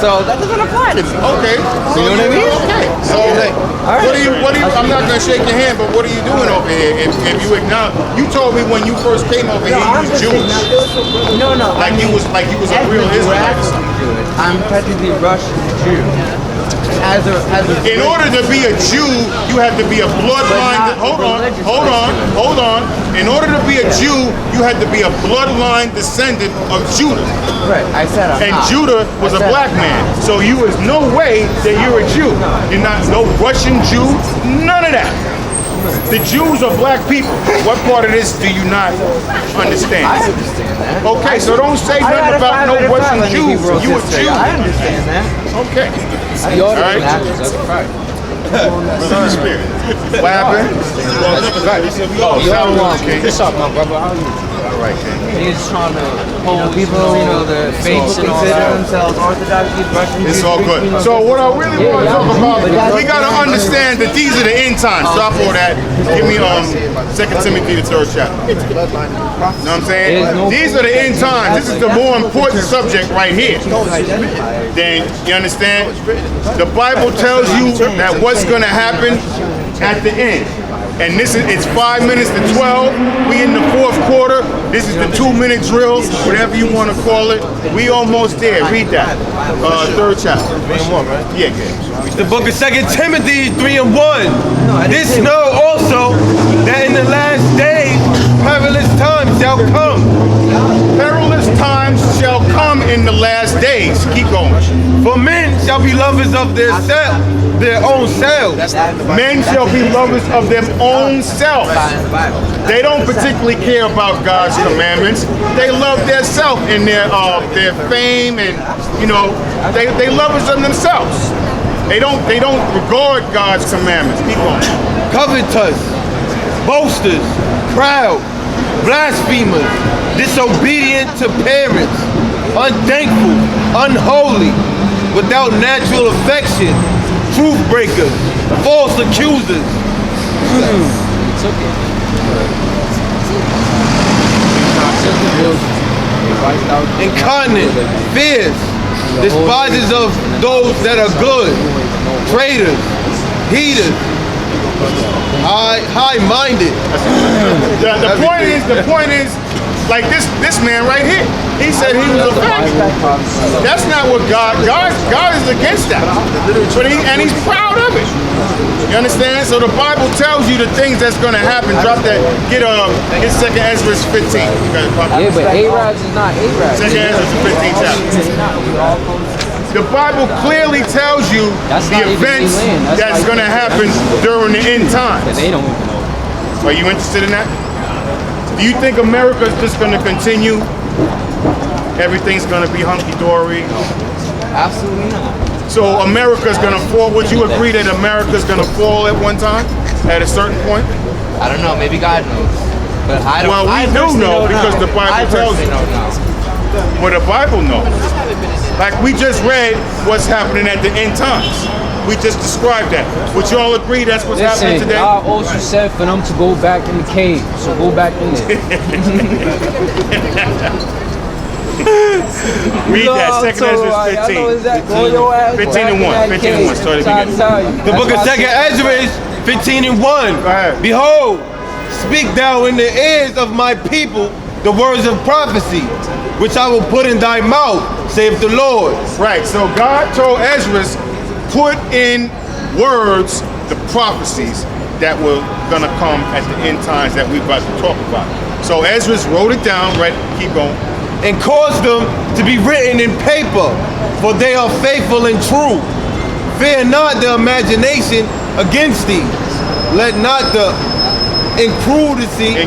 So that doesn't apply to me. Okay. So You know what I mean? Okay. So what do you? I'm not gonna shake your hand, but what are you doing over here? If you acknowledge, you told me when you first came over here, you was Jewish. No. Like you was a real Israelite. I'm practically Russian Jew. In order to be a Jew, you have to be a bloodline. Hold on. In order to be a Jew, you had to be a bloodline descendant of Judah. Right, I said I'm And not. Judah was a black man. So you is no way that you're a Jew. You're not no Russian Jew, none of that. The Jews are black people. What part of this do you not understand? I understand that. Okay, so don't say nothing about no Russian Jews. You a Jew. I understand that. Okay. All right. That's right. Spirit. What happened? Oh, Salvador King. What's up, my brother? How are you? All right, King. He's trying to hold people, the faiths and all that. Consider themselves Orthodox, Russian. It's all good. So what I really want to talk about, we got to understand that these are the end times. Stop all that. Give me 2 Timothy, the 3rd chapter. You know what I'm saying? These are the end times. This is the more important subject right here. Then, you understand? The Bible tells you that what's going to happen at the end. And it's 5 minutes to 12. We in the 4th quarter. This is the 2-minute drill, whatever you want to call it. We almost there. Read that. 3rd chapter. 3 and 1, right? Yeah. The book of 2 Timothy 3 and 1. This know also that in the last days perilous times shall come. Perilous times shall come in the last days. Keep going. For men shall be lovers of their own selves. Men shall be lovers of their own self. They don't particularly care about God's commandments. They love their self and their fame, and they lovers of themselves. They don't regard God's commandments. Keep going. Covetous, boasters, proud, blasphemers, disobedient to parents, unthankful, unholy, without natural affection, truth breakers, false accusers. It's okay. Incontinent, fierce, despisers of those that are good, traitors, heaters, high-minded. The point is, like this man right here. He said he was offended. That's not what God is against that. But he's proud of it. You understand? So the Bible tells you the things that's going to happen. Drop that. Get 2nd Ezra 15. Yeah, but A-Rods is not A-Rods. 2nd Ezra 15 chapter. The Bible clearly tells you the events that's going to happen during the end times. They don't even know. Are you interested in that? Do you think America's just going to continue? Everything's going to be hunky-dory? Absolutely not. So America's going to fall. Would you agree that America's going to fall at one time, at a certain point? I don't know. Maybe God knows. But I don't. Well, we do know because the Bible tells you. Well, the Bible knows. Like we just read what's happening at the end times. We just described that. Would you all agree that's what's happening today? God also said for them to go back in the cave. So go back in there. Read that, 2nd Ezra 15. 15 and 1. 15 and 1. Start again. The book of 2nd Ezra is 15 and 1. Behold, speak thou in the ears of my people the words of prophecy, which I will put in thy mouth, saith the Lord. Right, so God told Ezra, put in words the prophecies that were gonna come at the end times that we're about to talk about. So Ezra wrote it down, right? Keep going. And caused them to be written in paper, for they are faithful and true. Fear not the imagination against thee. Let not the incredulity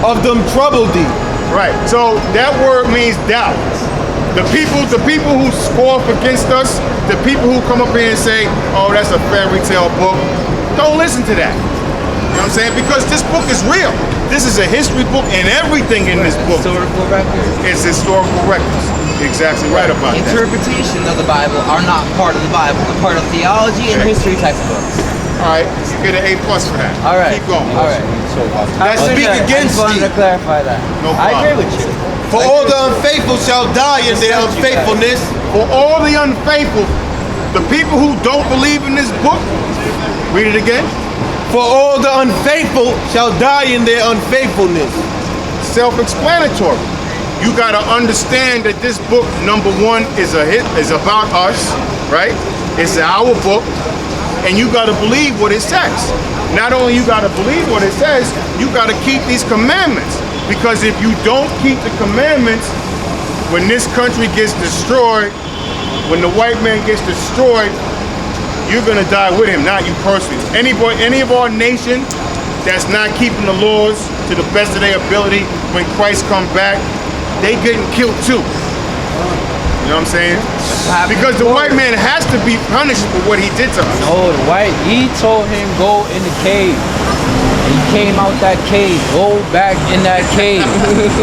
of them trouble thee. Right. So that word means doubt. The people who scoff against us, the people who come up here and say, "Oh, that's a fairy tale book," don't listen to that. You know what I'm saying? Because this book is real. This is a history book, and everything in this book is historical records. Exactly right about that. Interpretations of the Bible are not part of the Bible. They're part of theology and history type of books. All right, you get an A+ for that. All right. Keep going. All right. That speak against I just wanted to clarify that. No problem. I agree with you. For all the unfaithful shall die in their unfaithfulness. For all the unfaithful, the people who don't believe in this book, read it again. For all the unfaithful shall die in their unfaithfulness. Self-explanatory. You gotta understand that this book, number one, is about us, right? It's our book, and you gotta believe what it says. Not only you gotta believe what it says, you gotta keep these commandments. Because if you don't keep the commandments, when this country gets destroyed, when the white man gets destroyed, you're gonna die with him, not you personally. Any of our nation that's not keeping the laws to the best of their ability when Christ comes back, they getting killed too. You know what I'm saying? Because the white man has to be punished for what he did to us. No, the white, he told him go in the cave. He came out that cave. Go back in that cave.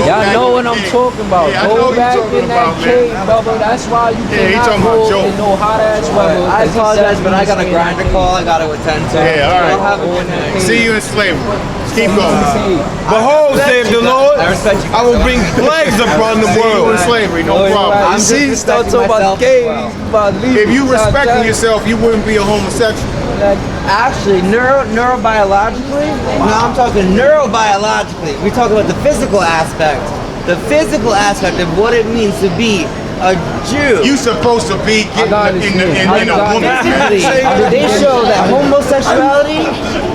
Y'all know what I'm talking about. Yeah, go back in that cave, brother. That's why you cannot go in no hot ass weather. I apologize, but I got a grinder call I got to attend to. Yeah, all right. See you in slavery. Keep going. Behold, saith the Lord, I will bring plagues upon the See you in world. slavery, no problem. I'm See, just start talking about respecting caves. myself About If you respecting yourself, you wouldn't be a homosexual. Actually, neurobiologically, no, I'm talking neurobiologically. We talk about the physical aspect. The physical aspect of what it means to be a Jew. You supposed to be getting in a woman. They show that homosexuality,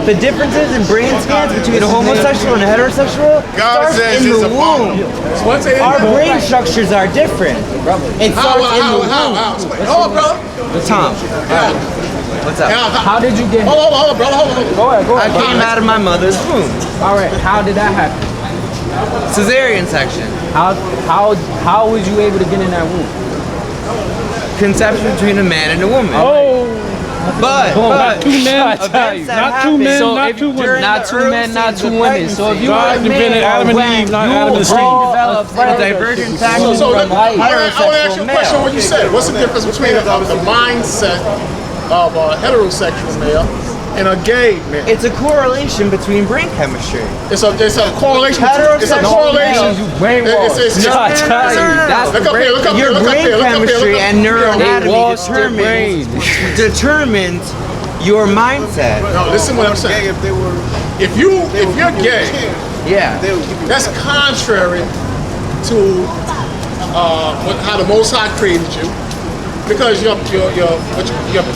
the differences in brain scans between a homosexual and a heterosexual God starts says in it's the a bomb. womb. Our brain structures are different. It starts in the womb. Hold on, brother. Tom, what's up? How did you get here? Hold on, brother. Hold on. Go I ahead. came out of my mother's womb. All right, how did that happen? Cesarean section. How was you able to get in that womb? Conception between a man and a woman. Oh, But Not two men, events that not happen two men, so not if two women. during not the two early men, not stages two of women. pregnancy, So if you God were a invented man, Adam and when Eve, not you Adam and Steve. develops a divergent faculty So from I want to ask heterosexual you a question on what you male. said. What's the difference between the mindset of a heterosexual male and a gay man? It's a correlation between brain chemistry. It's a correlation. It's a Heterosexual correlation. you brainwashed. It's- No, I tell you, that's Look up here. Look up here. Your Look up brain here. Look up here. chemistry Look up and here. neuroanatomy washed their brain. determines your mindset. No, listen what I'm saying. If you're gay, Yeah. that's contrary to how the Most High created you, because your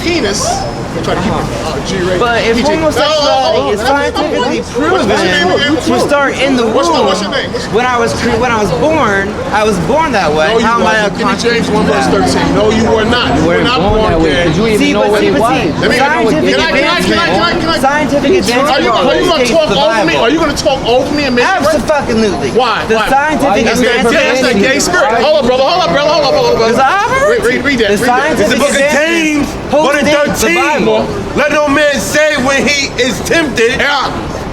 penis. I'm trying to keep it G-rated. But if homosexuality is scientifically proven to start in the What's womb, your name? when I was born that way. No, you How am I wasn't. Give me James 1 verse 13. No, you were not. You were not born gay. Because you even See, know but what see, it but was. see, Let me- scientific can I- advancement. Scientific advancement. Are you going to dictates talk the over me? Bible. Are you going to talk over me and make it right? Absolutely. Why? The Why? scientific That's advancement. that gay spirit. Hold up, brother. Hold up, brother. Hold up, hold up, brother. Because I heard Read that. the Read that. It's the scientific book of James, advancement 1 and postdates the 13. Bible. Let no man say when he is tempted, Yeah.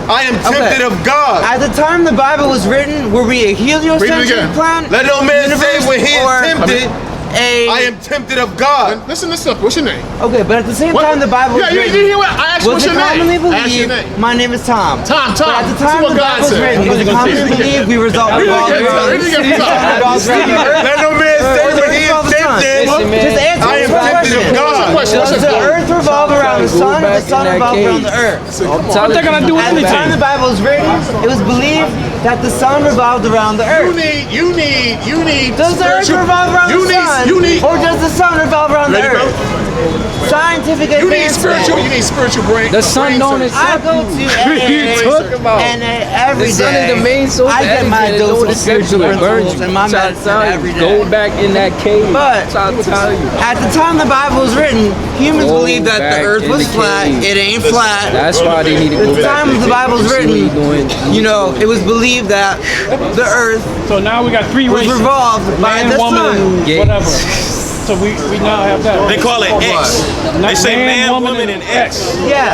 I am tempted of God. At the time the Bible was written, were we a heliocentric again. planet? Let no man say universe, when he is or tempted, a I am tempted of God. Listen up. What's your name? Okay, but at the same time the Bible was Yeah, you written, hear what? I asked you was what's it your commonly name? I asked your believed? name. My name is Tom. Tom. But at the See time what the God Bible was said. written, was it commonly believed we resolved Read it all again, Tom. Read it again, Tom. Let no man say when he is tempted, Listen, man. Just answer I am this tempted of question. God. What's your Does the question? earth revolve around the sun, or the sun revolve around the earth? What's that gonna do with At the time the anything? Bible was written, it was believed that the sun revolved around the earth. You need. Does the earth spiritual- revolve around the sun? You need. Or does the sun revolve around the Ready, bro? earth? Scientific You need advancement. spiritual. You need spiritual brain. The sun brain don't surgery. I accept go you. to What are you talking about? and every The sun is day, the main source I of get my energy. dose of spiritual principles and my medicine every day. Go back in that cave. But I'll tell you. at the time the Bible was written, humans Go believed that back the earth in was the flat. cave. It ain't flat. That's why they need to go The back. time the Bible was See what he written, doing. you know, it was believed that the earth So now we got three was races. revolved by Man, the woman, sun. and Gays. whatever. So we now have that. They call it X. They say man, woman, and X. Yeah.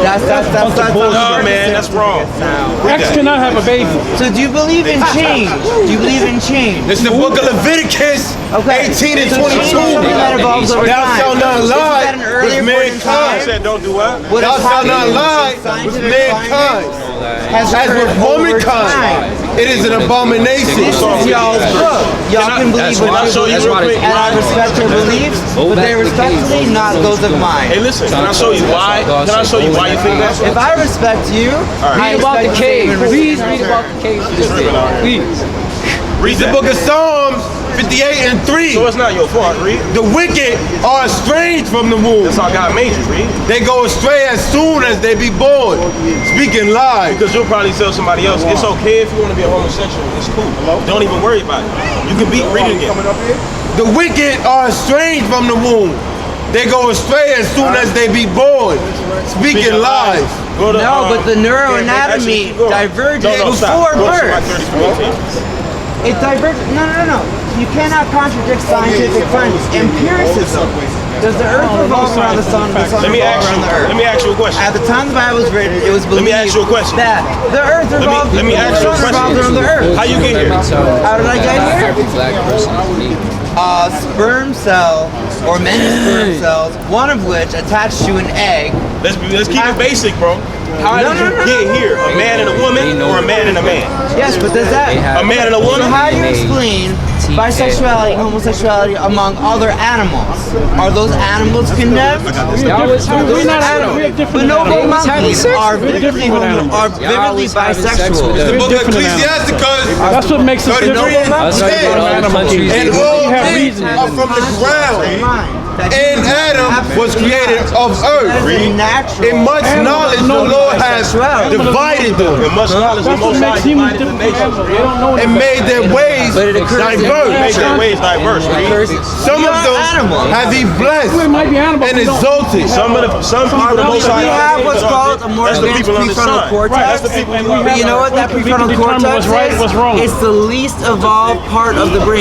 That's No, man, that's wrong. X cannot have a baby. So do you believe in change? Do you believe in change? It's the book of Leviticus, Okay. 18 and So change is 22. something that evolves over Thou time. shalt not This is lie at an earlier with point in mankind. time. Said don't do what? What Thou has shalt not happened lie in with scientific mankind. has As occurred with over womankind. time. It is an abomination. This is y'all's book. Y'all can believe what you believe, and I respect your beliefs, but they're respectfully not those of mine. Hey, listen, can I show you why? Can I show you why you think that? If I respect you, I Read about the expect cave. you to Please respect read about the cave. Please. Read the book of Psalms 58 and 3. So it's not your fault, read. The wicked are estranged from the womb. That's how God made you, read. They go astray as soon as they be born, speaking lies. Because you'll probably tell somebody else, it's okay if you want to be a homosexual. It's cool. Don't even worry about it. You can read it again. The wicked are estranged from the womb. They go astray as soon as they be born, speaking lies. No, but the neuroanatomy diverges before birth. It diverges. No. You cannot contradict scientific findings. Empiricism. Does the earth revolve around the sun? The sun revolves around the earth. Let me ask you a question. At the time the Bible was written, it was believed Let me ask you a question. that the earth revolved Let me ask you a question. around the earth. How you get here? How did I get here? Every black person is unique. Sperm cell, or many sperm cells, one of which attached to an egg. Let's keep it basic, bro. How did you get here? A man and a woman, or a man and a man? Yes, but does that A man and a so woman? how do you explain bisexuality and homosexuality among other animals? Are those animals condemned? We're not animals. We're different Bonobo animals. monkeys are vividly bisexual. The book of Ecclesiasticus, That's what makes us different. and all have things reason. are from the ground. And Adam was created of earth. In much knowledge the Lord has divided them And much knowledge That's the what Most High makes humans divided the different from nations, animals. They read. don't know and made their ways Made diverse. their ways diverse, read. Some of them has he We blessed might be animals. and we don't. exalted. Some people the Most High We have what's called a more That's the advanced people under the prefrontal sun. cortex. Right, That's the people and who we But you have know what that we can prefrontal determine cortex what's right, is? what's wrong. It's the least evolved part of the brain.